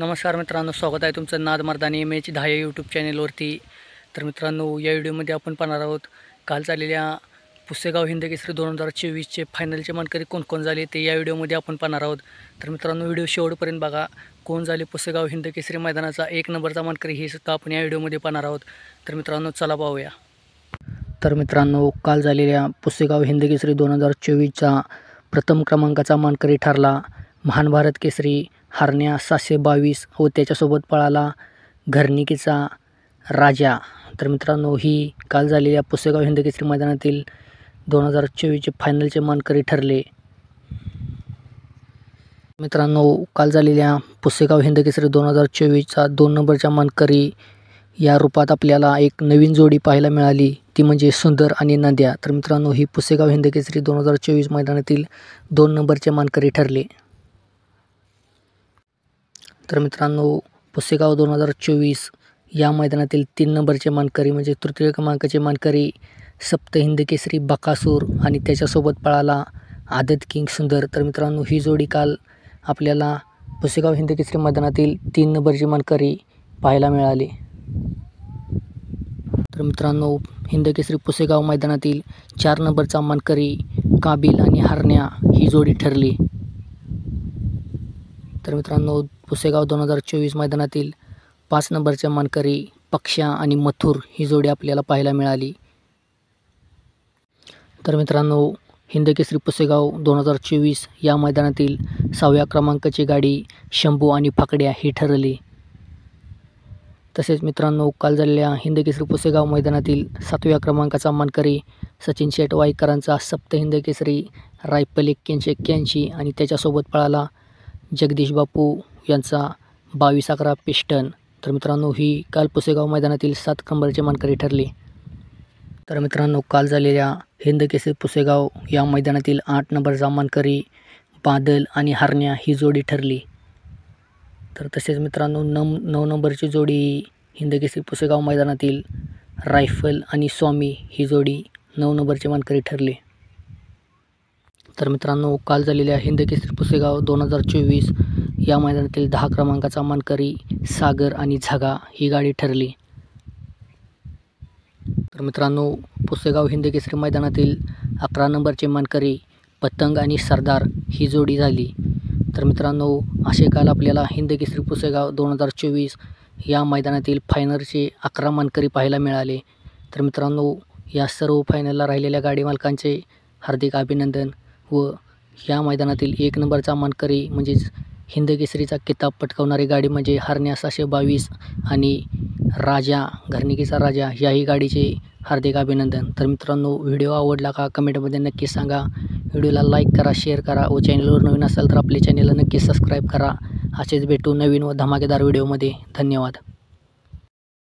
नमस्कार मित्रांनो, स्वागत आहे तुमचं नाद मर्दानी एम एच 10 या यूट्यूब चॅनेलवरती। तर मित्रांनो, या व्हिडिओमध्ये आपण पाहणार आहोत काल झालेल्या पुसेगाव हिंदकेसरी 2024चे फायनलचे मानकरी कोण कोण झाले ते या व्हिडिओमध्ये आपण पाहणार आहोत। तर मित्रांनो, व्हिडिओ शेवटपर्यंत बघा। कोण झाले पुसेगाव हिंदकेसरी मैदानाचा 1 नंबरचा मानकरी हे सुद्धा आपण या व्हिडिओमध्ये पाहणार आहोत। तर मित्रांनो, चला पाहूया। तर मित्रांनो, काल झालेल्या पुसेगाव हिंदकेसरी 2024चा प्रथम क्रमांकाचा मानकरी ठरला महान भारत केसरी हरण्या 722 व त्याच्यासोबत पळाला घरणिकीचा राजा। तर मित्रांनो, ही काल झालेल्या पुसेगाव हिंदकेसरी मैदानातील 2024चे फायनलचे मानकरी ठरले। मित्रांनो, काल झालेल्या पुसेगाव हिंदकेसरी 2024चा 2 नंबरच्या मानकरी या रूपात आपल्याला एक नवीन जोडी पाहायला मिळाली, ती म्हणजे सुंदर आणि नंद्या। तर मित्रांनो, ही पुसेगाव हिंदकेसरी 2024 मैदानातील 2 नंबरचे मानकरी ठरले। तर मित्रांनो, पुसेगाव 2024 या मैदानातील 3 नंबरचे मानकरी म्हणजे तृतीय क्रमांकाचे मानकरी सप्त हिंदकेसरी बकासूर आणि त्याच्यासोबत पळाला आदत किंग सुंदर। तर मित्रांनो, ही जोडी काल आपल्याला पुसेगाव हिंदकेसरी मैदानातील 3 नंबरची मानकरी पाहायला मिळाली। तर मित्रांनो, हिंदकेसरी पुसेगाव मैदानातील 4 नंबरचा मानकरी काबिल आणि हरण्या ही जोडी ठरली। तर मित्रांनो, पुसेगाव 2024 मैदानातील 5 नंबरच्या मानकरी पक्षा आणि मथुर ही जोडी आपल्याला पाहायला मिळाली। तर मित्रांनो, हिंदकेसरी पुसेगाव 2024 या मैदानातील 6व्या क्रमांकाची गाडी शंभू आणि फाकड्या ही ठरली। तसेच मित्रांनो, काल झालेल्या हिंदकेसरी पुसेगाव मैदानातील 7व्या क्रमांकाचा मानकरी सचिन शेट वाईकरांचा सप्त हिंदकेसरी रायफल 8181 आणि त्याच्यासोबत पळाला जगदीश बापू यांचा 2211 पिस्टन। तर मित्रांनो, ही काल पुसेगाव मैदानातील 7 नंबरचे मानकरी ठरली। तर मित्रांनो, काल झालेल्या हिंदकेसरी पुसेगाव या मैदानातील 8 नंबरचा मानकरी बादल आणि हरण्या ही जोडी ठरली। तर तसेच मित्रांनो, 9 नंबरची जोडी हिंदकेसरी पुसेगाव मैदानातील रायफल आणि स्वामी ही जोडी 9 नंबरचे मानकरी ठरली। तर मित्रांनो, काल झालेल्या हिंदकेसरी पुसेगाव 2024 या मैदानातील 10 क्रमांकाचा मानकरी सागर आणि झगा ही गाडी ठरली। तर मित्रांनो, पुसेगाव हिंदकेसरी मैदानातील 11 नंबरचे मानकरी पतंग आणि सरदार ही जोडी झाली। तर मित्रांनो, असे काल आपल्याला हिंदकेसरी पुसेगाव 2024 या मैदानातील फायनलचे 11 मानकरी पाहायला मिळाले। तर मित्रांनो, या सर्व फायनलला राहिलेल्या गाडी मालकांचे हार्दिक अभिनंदन व या मैदानातील 1 नंबरचा मानकरी म्हणजेच हिंदकेसरीचा किताब पटकावणारी गाडी म्हणजे हरण्या 722 आणि राजा घरणिकीचा राजा याही गाडीचे हार्दिक अभिनंदन। तर मित्रांनो, व्हिडिओ आवडला का कमेंटमध्ये नक्की सांगा। व्हिडिओला लाईक करा, शेअर करा व चॅनलवर नवीन असाल तर आपल्या चॅनलला नक्की सबस्क्राईब करा। असेच भेटू नवीन व धमाकेदार व्हिडिओमध्ये। धन्यवाद।